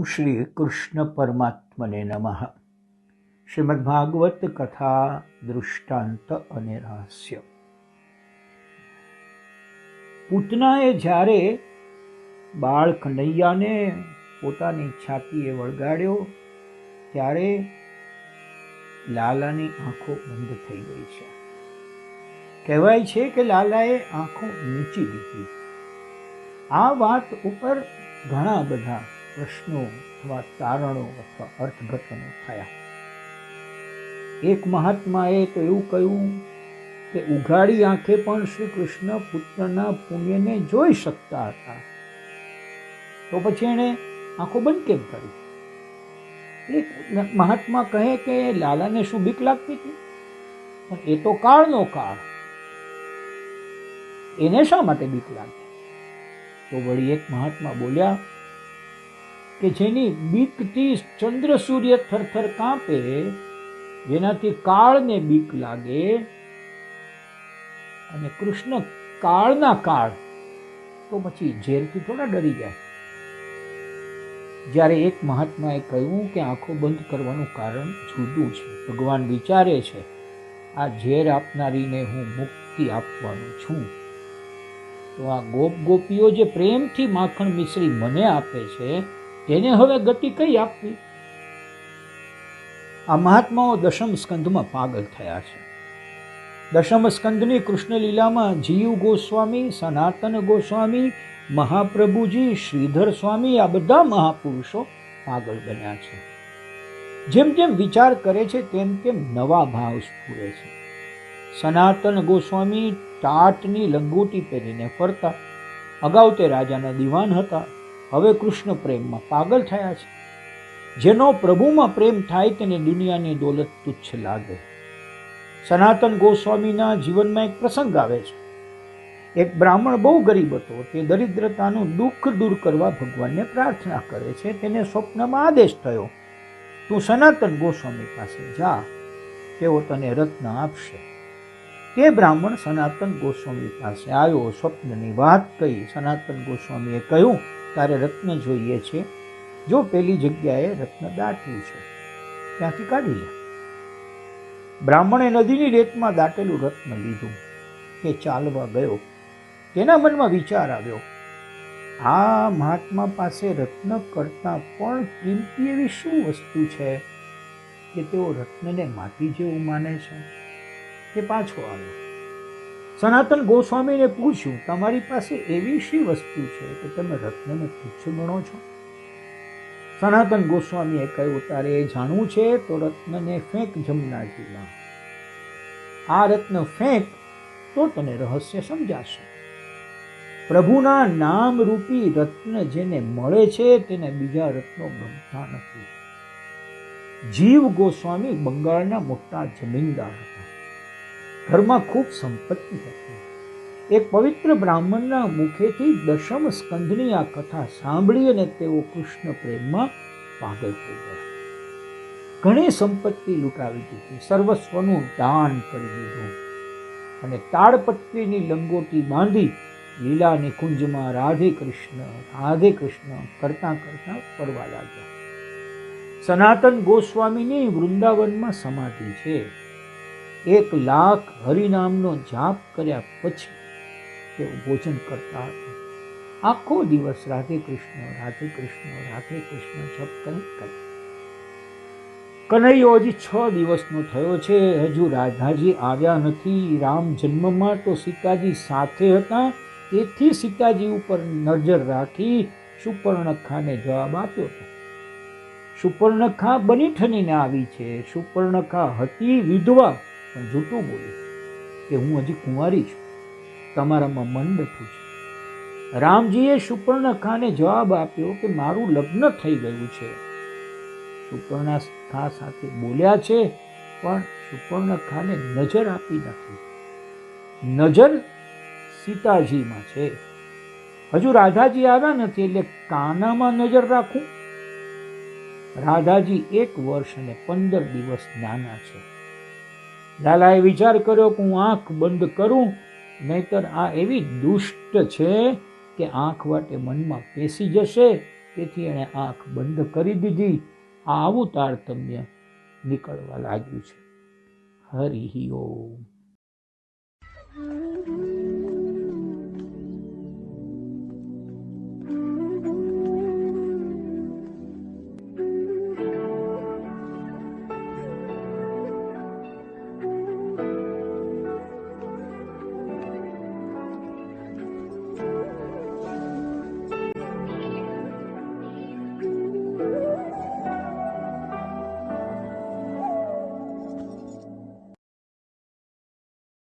શ્રી કૃષ્ણ પરમાત્મને નમઃ. શ્રીમદ ભાગવત કથા દૃષ્ટાંત અને રહસ્ય. પૂતનાએ જ્યારે બાળ કનૈયાને પોતાની છાતીએ વળગાડ્યો ત્યારે લાલાની આંખો બંધ થઈ ગઈ છે. કહેવાય છે કે લાલાએ આંખો મીચી દીધી. આ વાત ઉપર ઘણા બધા પ્રશ્નો અથવા તારણો અથવા અર્થઘટનો થયા. એક મહાત્માએ તો એવું કહ્યું કે ઉઘાડી આંખે પણ શ્રી કૃષ્ણ પુત્રના પુણ્યને જોઈ શકતા હતા, તો પછી એણે આંખો બંધ કેમ કરી? એક મહાત્મા કહે કે લાલાને શું બીક લાગતી હતી? પણ એ તો કાળનો કાળ, એને શા માટે બીક લાગે? તો વળી એક મહાત્મા બોલ્યા કે જેની બીકથી ચંદ્ર સૂર્ય થરથર કાંપે, જેનાથી કાળને બીક લાગે, અને કૃષ્ણ કાળના કાળ, તો પછી ઝેરથી થોડા ડરી જાય. જ્યારે એક મહાત્માએ કહ્યું કે આંખો બંધ કરવાનું કારણ જુદું છે. ભગવાન વિચારે છે આ ઝેર આપનારીને હું મુક્તિ આપવાનું છું, તો આ ગોપ ગોપીઓ જે પ્રેમથી માખણ મિશ્રી મને આપે છે તેને હવે ગતિ કઈ આપવી? આ મહાત્માઓ દશમ સ્કંધમાં પાગલ થયા છે. દશમ સ્કંધની કૃષ્ણ લીલામાં જીવ ગોસ્વામી, સનાતન ગોસ્વામી, મહાપ્રભુજી, શ્રીધર સ્વામી, આ બધા મહાપુરુષો પાગલ બન્યા છે. જેમ જેમ વિચાર કરે છે તેમ તેમ નવા ભાવ સ્ફુરે છે. સનાતન ગોસ્વામી ટાટની લંગોટી પહેરીને ફરતા. અગાઉ તે રાજાના દિવાન હતા, હવે કૃષ્ણ પ્રેમમાં પાગલ થયા છે. જેનો પ્રભુમાં પ્રેમ થાય તેને દુનિયાની દોલત તુચ્છ લાગે. સનાતન ગોસ્વામીના જીવનમાં એક પ્રસંગ આવે છે. એક બ્રાહ્મણ બહુ ગરીબ હતો. તે દરિદ્રતાનું દુઃખ દૂર કરવા ભગવાનને પ્રાર્થના કરે છે. તેને સ્વપ્નમાં આદેશ થયો, તું સનાતન ગોસ્વામી પાસે જા, તેઓ તને રત્ન આપશે. તે બ્રાહ્મણ સનાતન ગોસ્વામી પાસે આવ્યો, સ્વપ્નની વાત કહી. સનાતન ગોસ્વામીએ કહ્યું, તારે રત્ન જોઈએ છે, જો પેલી જગ્યાએ રત્ન દાટ્યું છે ત્યાંથી કાઢી લે. બ્રાહ્મણે નદીની રેતમાં દાટેલું રત્ન લીધું. તે ચાલવા ગયો. તેના મનમાં વિચાર આવ્યો, આ મહાત્મા પાસે રત્ન કરતાં પણ કિંમતી એવી શું વસ્તુ છે કે તેઓ રત્નને માટી જેવું માને છે? તે પાછો આવ્યો. સનાતન ગોસ્વામીને પૂછ્યું, તમારી પાસે એવી શી વસ્તુ છે કે તમે રત્નને તુચ્છ ગણો છો? સનાતન ગોસ્વામીએ કહ્યું, તારે એ જાણવું છે તો રત્નને ફેંક જમનાજીમાં. આ રત્ન ફેંક તો તને રહસ્ય સમજાશે. પ્રભુના નામ રૂપી રત્ન જેને મળે છે તેને બીજા રત્નો ગમતા નથી. જીવ ગોસ્વામી બંગાળના મોટા જમીનદાર હતા. ઘરમાં ખૂબ સંપત્તિ હતી. એક પવિત્ર બ્રાહ્મણના મુખેથી દશમ સ્કંધની આ કથા સાંભળી અને તેઓ કૃષ્ણ પ્રેમમાં પાગલ થઈ ગયા. ઘણી સંપત્તિ લૂંટાવી દીધી, સર્વસ્વનું દાન કરી દીધું અને તાડપત્રીની લંગોટી બાંધી લીલા નિકુંજમાં રાધે કૃષ્ણ કરતા કરતા ફરવા લાગ્યા. સનાતન ગોસ્વામીની વૃંદાવનમાં સમાધિ છે. 1,00,000 હરિનામનો જાપ કર્યા પછી તેઓ ભોજન કરતા હતા. આખો દિવસ રાધે કૃષ્ણ જપ કરે. કનૈયો હજી 6 દિવસનો થયો છે, હજુ રાધાજી આવ્યા નથી. રામ જન્મમાં તો સીતાજી સાથે હતા, તેથી સીતાજી ઉપર નજર રાખી સુપર્ણખાને જવાબ આપ્યો હતો. સુપર્ણખા બની ઠનીને આવી છે. સુપર્ણખા હતી વિધવા, પણ જૂઠું બોલી કે હું હજી કુંવારી છું, તમારામાં મન બેઠું છે. રામજીએ સુપર્ણખાને જવાબ આપ્યો કે મારું લગ્ન થઈ ગયું છે. સુપર્ણખા સાથે બોલ્યા છે, પણ સુપર્ણખાને નજર આપી નથી. નજર સીતાજીમાં છે. હજુ રાધાજી આવ્યા નથી એટલે કાનામાં નજર રાખું. રાધાજી 1 વર્ષ અને 15 દિવસ નાના છે. લાલાએ વિચાર કર્યો કે હું આંખ બંધ કરું, નહીતર આ એવી દુષ્ટ છે કે આંખ વાટે મનમાં પેસી જશે તેથી એણે આંખ બંધ કરી દીધી. આવું તારતમ્ય નીકળવા લાગ્યું છે. હરિ ઓમ.